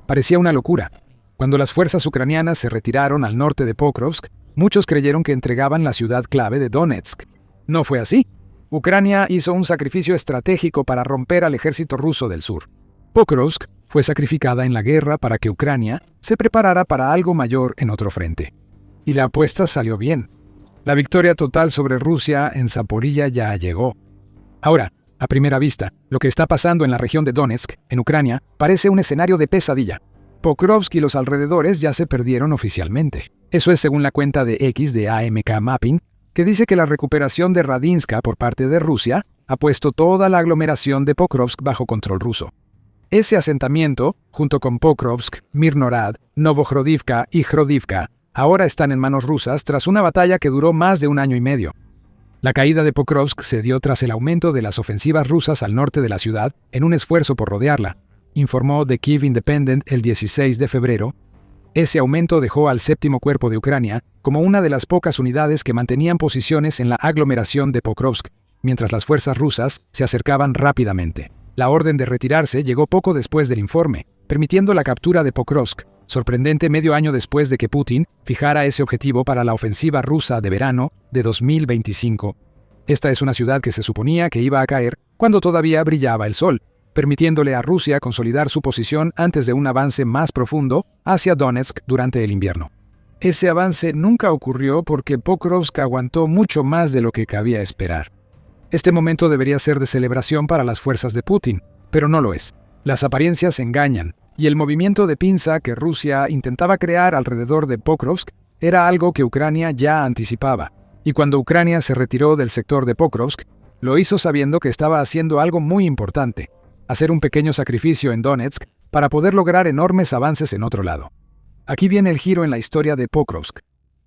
Parecía una locura. Cuando las fuerzas ucranianas se retiraron al norte de Pokrovsk, muchos creyeron que entregaban la ciudad clave de Donetsk. No fue así. Ucrania hizo un sacrificio estratégico para romper al ejército ruso del sur. Pokrovsk fue sacrificada en la guerra para que Ucrania se preparara para algo mayor en otro frente. Y la apuesta salió bien. La victoria total sobre Rusia en Zaporilla ya llegó. Ahora, a primera vista, lo que está pasando en la región de Donetsk, en Ucrania, parece un escenario de pesadilla. Pokrovsk y los alrededores ya se perdieron oficialmente. Eso es según la cuenta de X de AMK Mapping, que dice que la recuperación de Radinska por parte de Rusia ha puesto toda la aglomeración de Pokrovsk bajo control ruso. Ese asentamiento, junto con Pokrovsk, Mirnorad, Novohrodivka y Hrodivka, ahora están en manos rusas tras una batalla que duró más de 1 año y medio. La caída de Pokrovsk se dio tras el aumento de las ofensivas rusas al norte de la ciudad en un esfuerzo por rodearla, informó The Kyiv Independent el 16 de febrero. Ese aumento dejó al séptimo cuerpo de Ucrania como una de las pocas unidades que mantenían posiciones en la aglomeración de Pokrovsk, mientras las fuerzas rusas se acercaban rápidamente. La orden de retirarse llegó poco después del informe, permitiendo la captura de Pokrovsk, sorprendente medio año después de que Putin fijara ese objetivo para la ofensiva rusa de verano de 2025. Esta es una ciudad que se suponía que iba a caer cuando todavía brillaba el sol, permitiéndole a Rusia consolidar su posición antes de un avance más profundo hacia Donetsk durante el invierno. Ese avance nunca ocurrió porque Pokrovsk aguantó mucho más de lo que cabía esperar. Este momento debería ser de celebración para las fuerzas de Putin, pero no lo es. Las apariencias engañan, y el movimiento de pinza que Rusia intentaba crear alrededor de Pokrovsk era algo que Ucrania ya anticipaba. Y cuando Ucrania se retiró del sector de Pokrovsk, lo hizo sabiendo que estaba haciendo algo muy importante: hacer un pequeño sacrificio en Donetsk para poder lograr enormes avances en otro lado. Aquí viene el giro en la historia de Pokrovsk.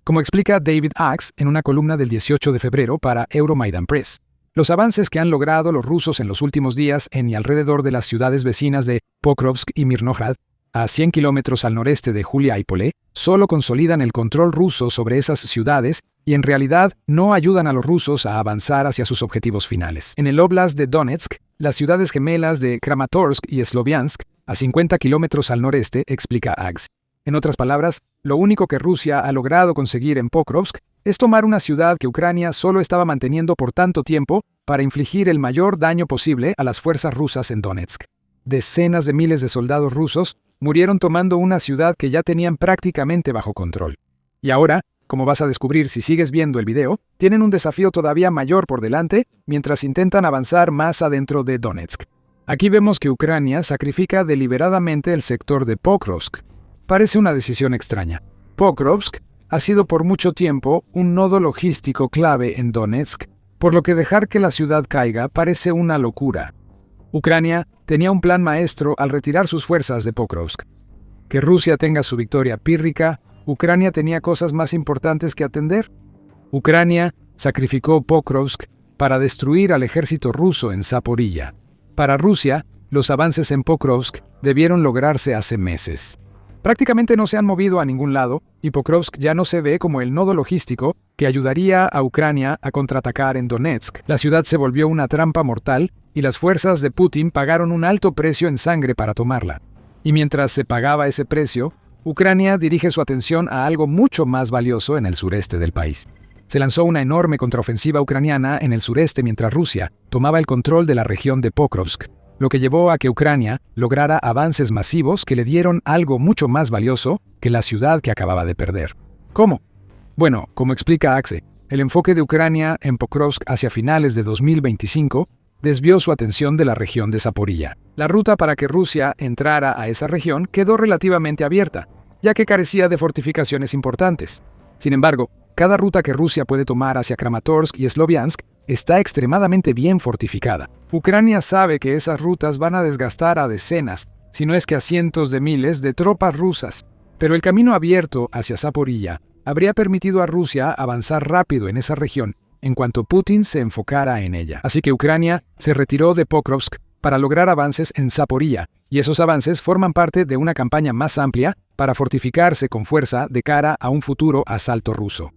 Como explica David Axe en una columna del 18 de febrero para Euromaidan Press, los avances que han logrado los rusos en los últimos días en y alrededor de las ciudades vecinas de Pokrovsk y Mirnohrad, a 100 kilómetros al noreste de Juliápole, solo consolidan el control ruso sobre esas ciudades y en realidad no ayudan a los rusos a avanzar hacia sus objetivos finales. En el Oblast de Donetsk, las ciudades gemelas de Kramatorsk y Sloviansk, a 50 kilómetros al noreste, explica Axe. En otras palabras, lo único que Rusia ha logrado conseguir en Pokrovsk es tomar una ciudad que Ucrania solo estaba manteniendo por tanto tiempo para infligir el mayor daño posible a las fuerzas rusas en Donetsk. Decenas de miles de soldados rusos murieron tomando una ciudad que ya tenían prácticamente bajo control. Y ahora, como vas a descubrir si sigues viendo el video, tienen un desafío todavía mayor por delante mientras intentan avanzar más adentro de Donetsk. Aquí vemos que Ucrania sacrifica deliberadamente el sector de Pokrovsk. Parece una decisión extraña. Pokrovsk ha sido por mucho tiempo un nodo logístico clave en Donetsk, por lo que dejar que la ciudad caiga parece una locura. Ucrania tenía un plan maestro al retirar sus fuerzas de Pokrovsk. Que Rusia tenga su victoria pírrica, Ucrania tenía cosas más importantes que atender. Ucrania sacrificó Pokrovsk para destruir al ejército ruso en Zaporilla. Para Rusia, los avances en Pokrovsk debieron lograrse hace meses. Prácticamente no se han movido a ningún lado y Pokrovsk ya no se ve como el nodo logístico que ayudaría a Ucrania a contraatacar en Donetsk. La ciudad se volvió una trampa mortal y las fuerzas de Putin pagaron un alto precio en sangre para tomarla. Y mientras se pagaba ese precio, Ucrania dirige su atención a algo mucho más valioso en el sureste del país. Se lanzó una enorme contraofensiva ucraniana en el sureste mientras Rusia tomaba el control de la región de Pokrovsk, lo que llevó a que Ucrania lograra avances masivos que le dieron algo mucho más valioso que la ciudad que acababa de perder. ¿Cómo? Bueno, como explica Axe, el enfoque de Ucrania en Pokrovsk hacia finales de 2025 desvió su atención de la región de Zaporilla. La ruta para que Rusia entrara a esa región quedó relativamente abierta, ya que carecía de fortificaciones importantes. Sin embargo, cada ruta que Rusia puede tomar hacia Kramatorsk y Sloviansk está extremadamente bien fortificada. Ucrania sabe que esas rutas van a desgastar a decenas, si no es que a cientos de miles de tropas rusas, pero el camino abierto hacia Zaporilla habría permitido a Rusia avanzar rápido en esa región en cuanto Putin se enfocara en ella. Así que Ucrania se retiró de Pokrovsk para lograr avances en Zaporilla, y esos avances forman parte de una campaña más amplia para fortificarse con fuerza de cara a un futuro asalto ruso.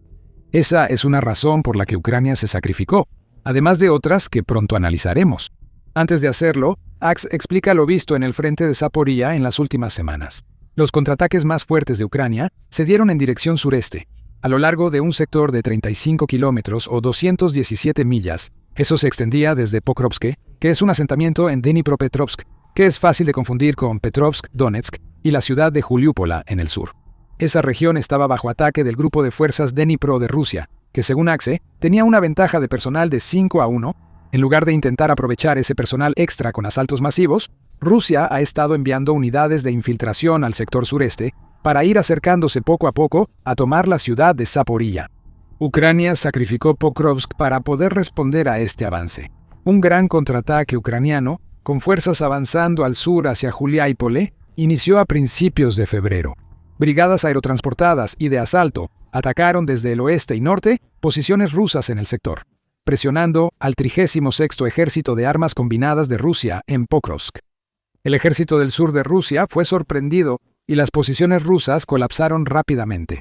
Esa es una razón por la que Ucrania se sacrificó, además de otras que pronto analizaremos. Antes de hacerlo, Axe explica lo visto en el frente de Zaporilla en las últimas semanas. Los contraataques más fuertes de Ucrania se dieron en dirección sureste, a lo largo de un sector de 35 kilómetros o 217 millas. Eso se extendía desde Pokrovsk, que es un asentamiento en Dnipropetrovsk, que es fácil de confundir con Petrovsk-Donetsk, y la ciudad de Juliúpola en el sur. Esa región estaba bajo ataque del grupo de fuerzas Dnipro de Rusia, que según Axe, tenía una ventaja de personal de 5-1. En lugar de intentar aprovechar ese personal extra con asaltos masivos, Rusia ha estado enviando unidades de infiltración al sector sureste para ir acercándose poco a poco a tomar la ciudad de Zaporilla. Ucrania sacrificó Pokrovsk para poder responder a este avance. Un gran contraataque ucraniano, con fuerzas avanzando al sur hacia Juliápole, inició a principios de febrero. Brigadas aerotransportadas y de asalto atacaron desde el oeste y norte posiciones rusas en el sector, presionando al 36º Ejército de Armas Combinadas de Rusia en Pokrovsk. El ejército del sur de Rusia fue sorprendido y las posiciones rusas colapsaron rápidamente.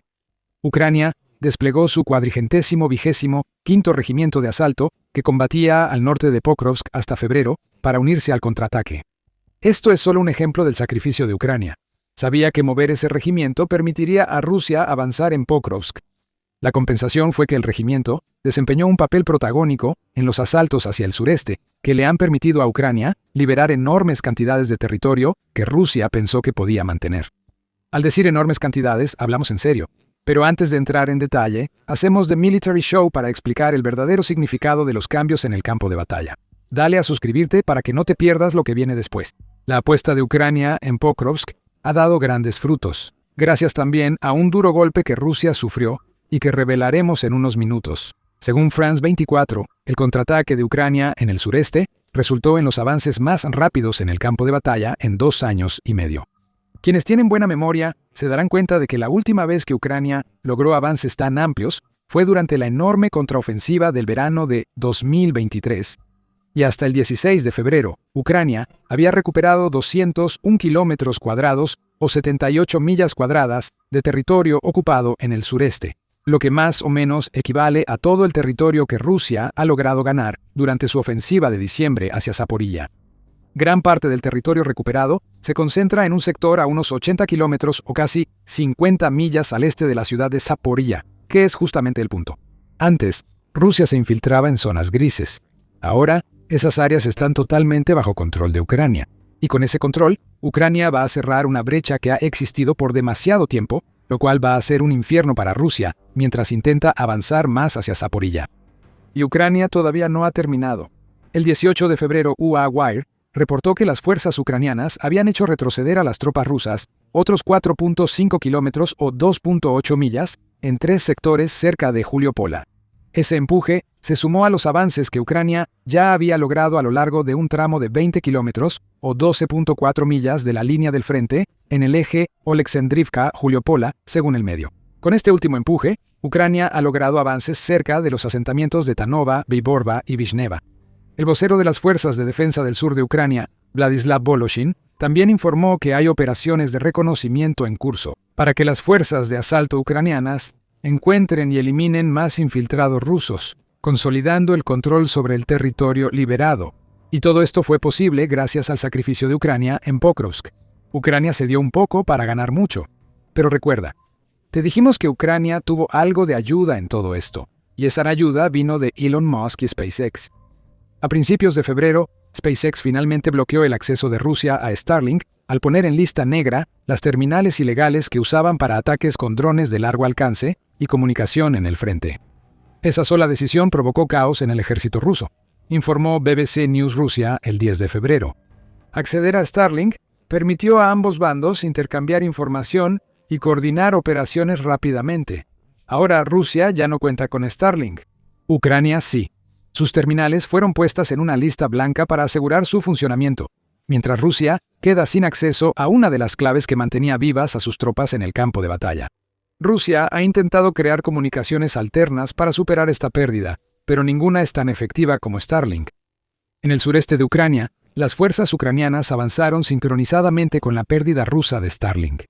Ucrania desplegó su 425º Regimiento de Asalto, que combatía al norte de Pokrovsk hasta febrero, para unirse al contraataque. Esto es solo un ejemplo del sacrificio de Ucrania. Sabía que mover ese regimiento permitiría a Rusia avanzar en Pokrovsk. La compensación fue que el regimiento desempeñó un papel protagónico en los asaltos hacia el sureste, que le han permitido a Ucrania liberar enormes cantidades de territorio que Rusia pensó que podía mantener. Al decir enormes cantidades, hablamos en serio. Pero antes de entrar en detalle, hacemos The Military Show para explicar el verdadero significado de los cambios en el campo de batalla. Dale a suscribirte para que no te pierdas lo que viene después. La apuesta de Ucrania en Pokrovsk ha dado grandes frutos, gracias también a un duro golpe que Rusia sufrió y que revelaremos en unos minutos. Según France 24, el contraataque de Ucrania en el sureste resultó en los avances más rápidos en el campo de batalla en 2 años y medio. Quienes tienen buena memoria se darán cuenta de que la última vez que Ucrania logró avances tan amplios fue durante la enorme contraofensiva del verano de 2023. Y hasta el 16 de febrero, Ucrania había recuperado 201 kilómetros cuadrados o 78 millas cuadradas de territorio ocupado en el sureste, lo que más o menos equivale a todo el territorio que Rusia ha logrado ganar durante su ofensiva de diciembre hacia Zaporilla. Gran parte del territorio recuperado se concentra en un sector a unos 80 kilómetros o casi 50 millas al este de la ciudad de Zaporilla, que es justamente el punto. Antes, Rusia se infiltraba en zonas grises. Ahora, esas áreas están totalmente bajo control de Ucrania. Y con ese control, Ucrania va a cerrar una brecha que ha existido por demasiado tiempo, lo cual va a ser un infierno para Rusia mientras intenta avanzar más hacia Zaporilla. Y Ucrania todavía no ha terminado. El 18 de febrero, UA Wire reportó que las fuerzas ucranianas habían hecho retroceder a las tropas rusas otros 4.5 kilómetros o 2.8 millas en 3 sectores cerca de Juliópola. Ese empuje se sumó a los avances que Ucrania ya había logrado a lo largo de un tramo de 20 kilómetros o 12.4 millas de la línea del frente en el eje Oleksandrivka-Juliópola, según el medio. Con este último empuje, Ucrania ha logrado avances cerca de los asentamientos de Tanova, Vyborva y Vishneva. El vocero de las Fuerzas de Defensa del Sur de Ucrania, Vladislav Voloshin, también informó que hay operaciones de reconocimiento en curso para que las fuerzas de asalto ucranianas encuentren y eliminen más infiltrados rusos, consolidando el control sobre el territorio liberado. Y todo esto fue posible gracias al sacrificio de Ucrania en Pokrovsk. Ucrania cedió un poco para ganar mucho. Pero recuerda, te dijimos que Ucrania tuvo algo de ayuda en todo esto, y esa ayuda vino de Elon Musk y SpaceX. A principios de febrero, SpaceX finalmente bloqueó el acceso de Rusia a Starlink al poner en lista negra las terminales ilegales que usaban para ataques con drones de largo alcance y comunicación en el frente. Esa sola decisión provocó caos en el ejército ruso, informó BBC News Rusia el 10 de febrero. Acceder a Starlink permitió a ambos bandos intercambiar información y coordinar operaciones rápidamente. Ahora Rusia ya no cuenta con Starlink. Ucrania sí. Sus terminales fueron puestas en una lista blanca para asegurar su funcionamiento, mientras Rusia queda sin acceso a una de las claves que mantenía vivas a sus tropas en el campo de batalla. Rusia ha intentado crear comunicaciones alternas para superar esta pérdida, pero ninguna es tan efectiva como Starlink. En el sureste de Ucrania, las fuerzas ucranianas avanzaron sincronizadamente con la pérdida rusa de Starlink.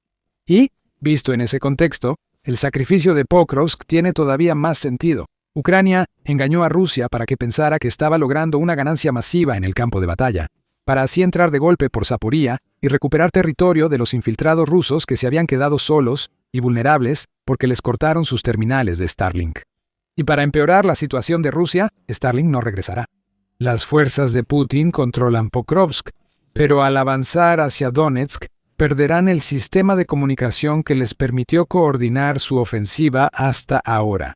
Y, visto en ese contexto, el sacrificio de Pokrovsk tiene todavía más sentido. Ucrania engañó a Rusia para que pensara que estaba logrando una ganancia masiva en el campo de batalla, para así entrar de golpe por Zaporía y recuperar territorio de los infiltrados rusos que se habían quedado solos y vulnerables porque les cortaron sus terminales de Starlink. Y para empeorar la situación de Rusia, Starlink no regresará. Las fuerzas de Putin controlan Pokrovsk, pero al avanzar hacia Donetsk, perderán el sistema de comunicación que les permitió coordinar su ofensiva hasta ahora.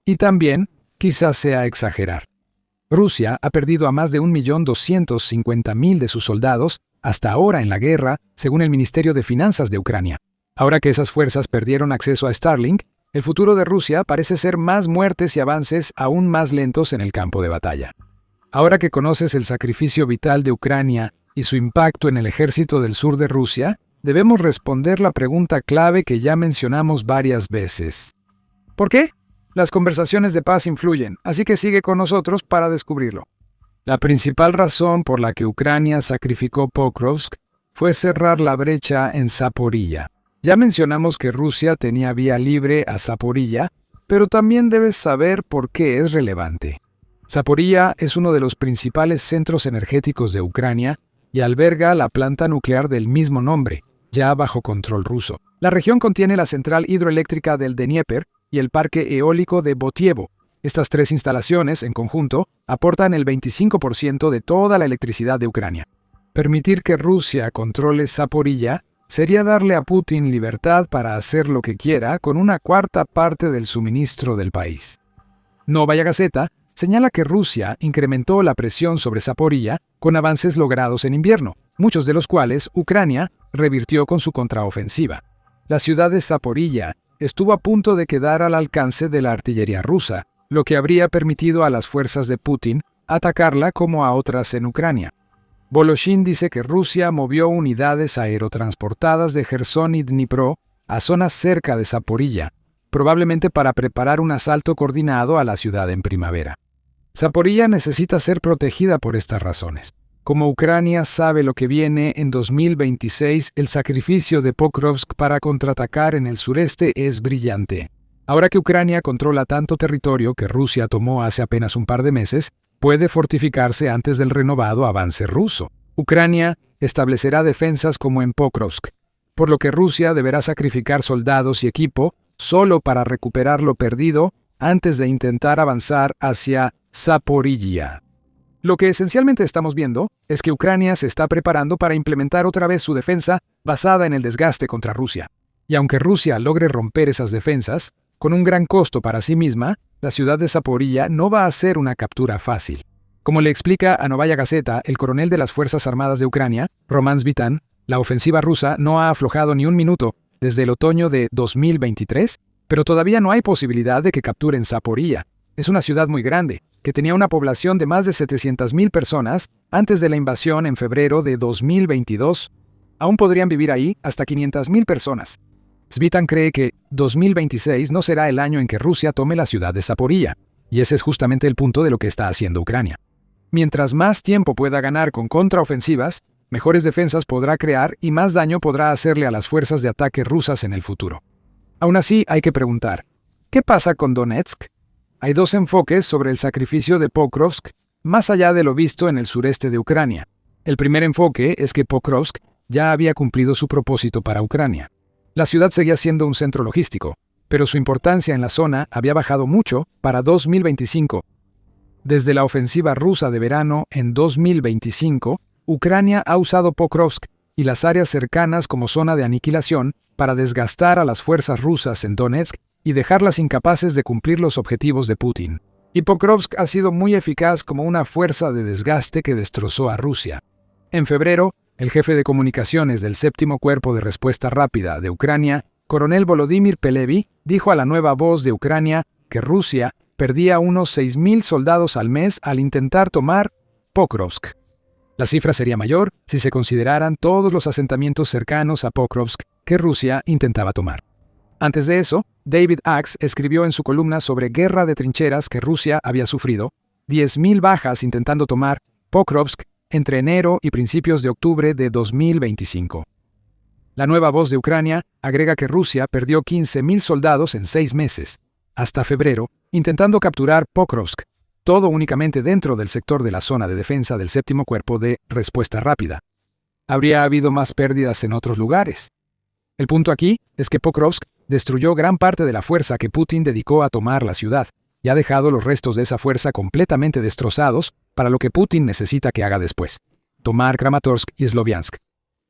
Y también, quizás sea exagerar, Rusia ha perdido a más de 1.250.000 de sus soldados hasta ahora en la guerra, según el Ministerio de Finanzas de Ucrania. Ahora que esas fuerzas perdieron acceso a Starlink, el futuro de Rusia parece ser más muertes y avances aún más lentos en el campo de batalla. Ahora que conoces el sacrificio vital de Ucrania y su impacto en el ejército del sur de Rusia, debemos responder la pregunta clave que ya mencionamos varias veces. ¿Por qué? Las conversaciones de paz influyen, así que sigue con nosotros para descubrirlo. La principal razón por la que Ucrania sacrificó Pokrovsk fue cerrar la brecha en Zaporilla. Ya mencionamos que Rusia tenía vía libre a Zaporilla, pero también debes saber por qué es relevante. Zaporilla es uno de los principales centros energéticos de Ucrania y alberga la planta nuclear del mismo nombre, ya bajo control ruso. La región contiene la central hidroeléctrica del Dnieper y el parque eólico de Botievo. Estas tres instalaciones, en conjunto, aportan el 25% de toda la electricidad de Ucrania. Permitir que Rusia controle Zaporilla sería darle a Putin libertad para hacer lo que quiera con una cuarta parte del suministro del país. Novaya Gazeta señala que Rusia incrementó la presión sobre Zaporilla con avances logrados en invierno, muchos de los cuales Ucrania revirtió con su contraofensiva. La ciudad de Zaporilla estuvo a punto de quedar al alcance de la artillería rusa, lo que habría permitido a las fuerzas de Putin atacarla como a otras en Ucrania. Voloshin dice que Rusia movió unidades aerotransportadas de Jersón y Dnipro a zonas cerca de Zaporilla, probablemente para preparar un asalto coordinado a la ciudad en primavera. Zaporilla necesita ser protegida por estas razones. Como Ucrania sabe lo que viene en 2026, el sacrificio de Pokrovsk para contraatacar en el sureste es brillante. Ahora que Ucrania controla tanto territorio que Rusia tomó hace apenas un par de meses, puede fortificarse antes del renovado avance ruso. Ucrania establecerá defensas como en Pokrovsk, por lo que Rusia deberá sacrificar soldados y equipo solo para recuperar lo perdido antes de intentar avanzar hacia Zaporilla. Lo que esencialmente estamos viendo es que Ucrania se está preparando para implementar otra vez su defensa basada en el desgaste contra Rusia. Y aunque Rusia logre romper esas defensas, con un gran costo para sí misma, la ciudad de Zaporilla no va a ser una captura fácil. Como le explica a Novaya Gazeta el coronel de las Fuerzas Armadas de Ucrania, Roman Svitan, la ofensiva rusa no ha aflojado ni un minuto desde el otoño de 2023, pero todavía no hay posibilidad de que capturen Zaporilla. Es una ciudad muy grande, que tenía una población de más de 700.000 personas antes de la invasión en febrero de 2022. Aún podrían vivir ahí hasta 500.000 personas. Svitan cree que 2026 no será el año en que Rusia tome la ciudad de Zaporilla, y ese es justamente el punto de lo que está haciendo Ucrania. Mientras más tiempo pueda ganar con contraofensivas, mejores defensas podrá crear y más daño podrá hacerle a las fuerzas de ataque rusas en el futuro. Aún así, hay que preguntar, ¿qué pasa con Donetsk? Hay dos enfoques sobre el sacrificio de Pokrovsk, más allá de lo visto en el sureste de Ucrania. El primer enfoque es que Pokrovsk ya había cumplido su propósito para Ucrania. La ciudad seguía siendo un centro logístico, pero su importancia en la zona había bajado mucho para 2025. Desde la ofensiva rusa de verano en 2025, Ucrania ha usado Pokrovsk y las áreas cercanas como zona de aniquilación para desgastar a las fuerzas rusas en Donetsk y dejarlas incapaces de cumplir los objetivos de Putin. Y Pokrovsk ha sido muy eficaz como una fuerza de desgaste que destrozó a Rusia. En febrero, el jefe de comunicaciones del Séptimo Cuerpo de Respuesta Rápida de Ucrania, coronel Volodymyr Pelevi, dijo a La Nueva Voz de Ucrania que Rusia perdía unos 6.000 soldados al mes al intentar tomar Pokrovsk. La cifra sería mayor si se consideraran todos los asentamientos cercanos a Pokrovsk que Rusia intentaba tomar. Antes de eso, David Axe escribió en su columna sobre guerra de trincheras que Rusia había sufrido 10.000 bajas intentando tomar Pokrovsk entre enero y principios de octubre de 2025. La Nueva Voz de Ucrania agrega que Rusia perdió 15.000 soldados en 6 meses, hasta febrero, intentando capturar Pokrovsk. todo únicamente dentro del sector de la zona de defensa del séptimo cuerpo de respuesta rápida. Habría habido más pérdidas en otros lugares. El punto aquí es que Pokrovsk destruyó gran parte de la fuerza que Putin dedicó a tomar la ciudad y ha dejado los restos de esa fuerza completamente destrozados para lo que Putin necesita que haga después: tomar Kramatorsk y Sloviansk.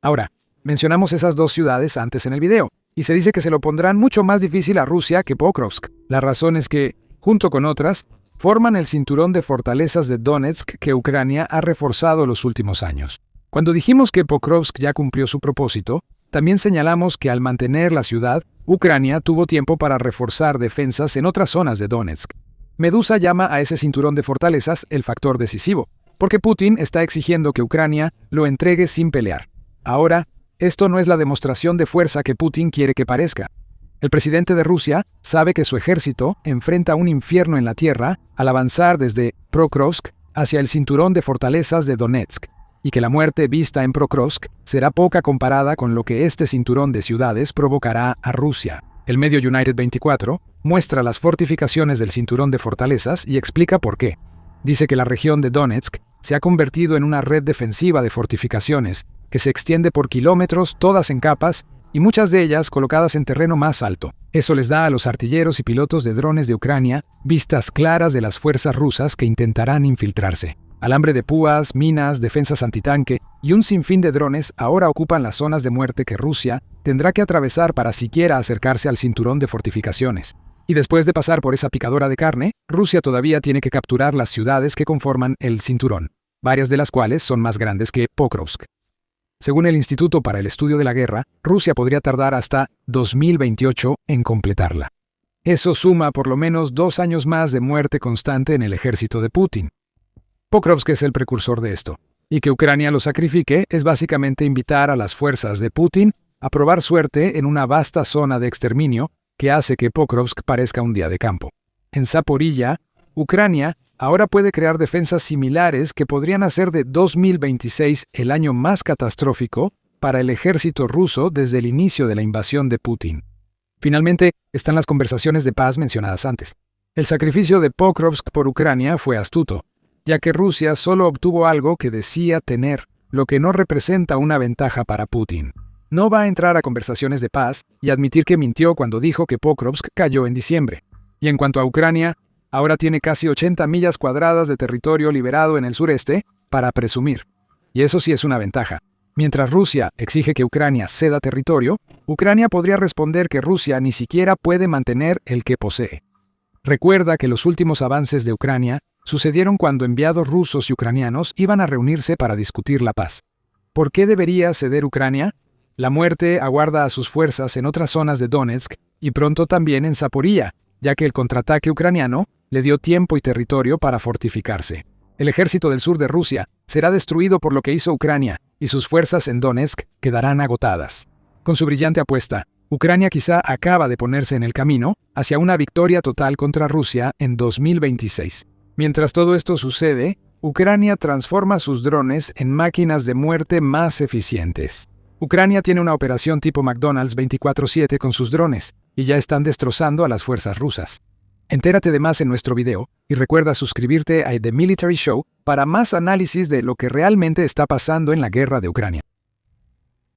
Ahora, mencionamos esas dos ciudades antes en el video, y se dice que se lo pondrán mucho más difícil a Rusia que Pokrovsk. La razón es que, junto con otras, forman el cinturón de fortalezas de Donetsk que Ucrania ha reforzado los últimos años. Cuando dijimos que Pokrovsk ya cumplió su propósito, también señalamos que al mantener la ciudad, Ucrania tuvo tiempo para reforzar defensas en otras zonas de Donetsk. Medusa llama a ese cinturón de fortalezas el factor decisivo, porque Putin está exigiendo que Ucrania lo entregue sin pelear. Ahora, esto no es la demostración de fuerza que Putin quiere que parezca. El presidente de Rusia sabe que su ejército enfrenta un infierno en la tierra al avanzar desde Pokrovsk hacia el cinturón de fortalezas de Donetsk, y que la muerte vista en Pokrovsk será poca comparada con lo que este cinturón de ciudades provocará a Rusia. El medio United 24 muestra las fortificaciones del cinturón de fortalezas y explica por qué. Dice que la región de Donetsk se ha convertido en una red defensiva de fortificaciones que se extiende por kilómetros, todas en capas, y muchas de ellas colocadas en terreno más alto. Eso les da a los artilleros y pilotos de drones de Ucrania vistas claras de las fuerzas rusas que intentarán infiltrarse. Alambre de púas, minas, defensas antitanque y un sinfín de drones ahora ocupan las zonas de muerte que Rusia tendrá que atravesar para siquiera acercarse al cinturón de fortificaciones. Y después de pasar por esa picadora de carne, Rusia todavía tiene que capturar las ciudades que conforman el cinturón, varias de las cuales son más grandes que Pokrovsk. Según el Instituto para el Estudio de la Guerra, Rusia podría tardar hasta 2028 en completarla. Eso suma por lo menos 2 años más de muerte constante en el ejército de Putin. Pokrovsk es el precursor de esto, y que Ucrania lo sacrifique es básicamente invitar a las fuerzas de Putin a probar suerte en una vasta zona de exterminio que hace que Pokrovsk parezca un día de campo. En Zaporilla, Ucrania ahora puede crear defensas similares que podrían hacer de 2026 el año más catastrófico para el ejército ruso desde el inicio de la invasión de Putin. Finalmente, están las conversaciones de paz mencionadas antes. El sacrificio de Pokrovsk por Ucrania fue astuto, ya que Rusia solo obtuvo algo que decía tener, lo que no representa una ventaja para Putin. No va a entrar a conversaciones de paz y admitir que mintió cuando dijo que Pokrovsk cayó en diciembre. Y en cuanto a Ucrania, ahora tiene casi 80 millas cuadradas de territorio liberado en el sureste para presumir. Y eso sí es una ventaja. Mientras Rusia exige que Ucrania ceda territorio, Ucrania podría responder que Rusia ni siquiera puede mantener el que posee. Recuerda que los últimos avances de Ucrania sucedieron cuando enviados rusos y ucranianos iban a reunirse para discutir la paz. ¿Por qué debería ceder Ucrania? La muerte aguarda a sus fuerzas en otras zonas de Donetsk y pronto también en Zaporilla, ya que el contraataque ucraniano le dio tiempo y territorio para fortificarse. El ejército del sur de Rusia será destruido por lo que hizo Ucrania, y sus fuerzas en Donetsk quedarán agotadas. Con su brillante apuesta, Ucrania quizá acaba de ponerse en el camino hacia una victoria total contra Rusia en 2026. Mientras todo esto sucede, Ucrania transforma sus drones en máquinas de muerte más eficientes. Ucrania tiene una operación tipo McDonald's 24/7 con sus drones, y ya están destrozando a las fuerzas rusas. Entérate de más en nuestro video, y recuerda suscribirte a The Military Show para más análisis de lo que realmente está pasando en la guerra de Ucrania.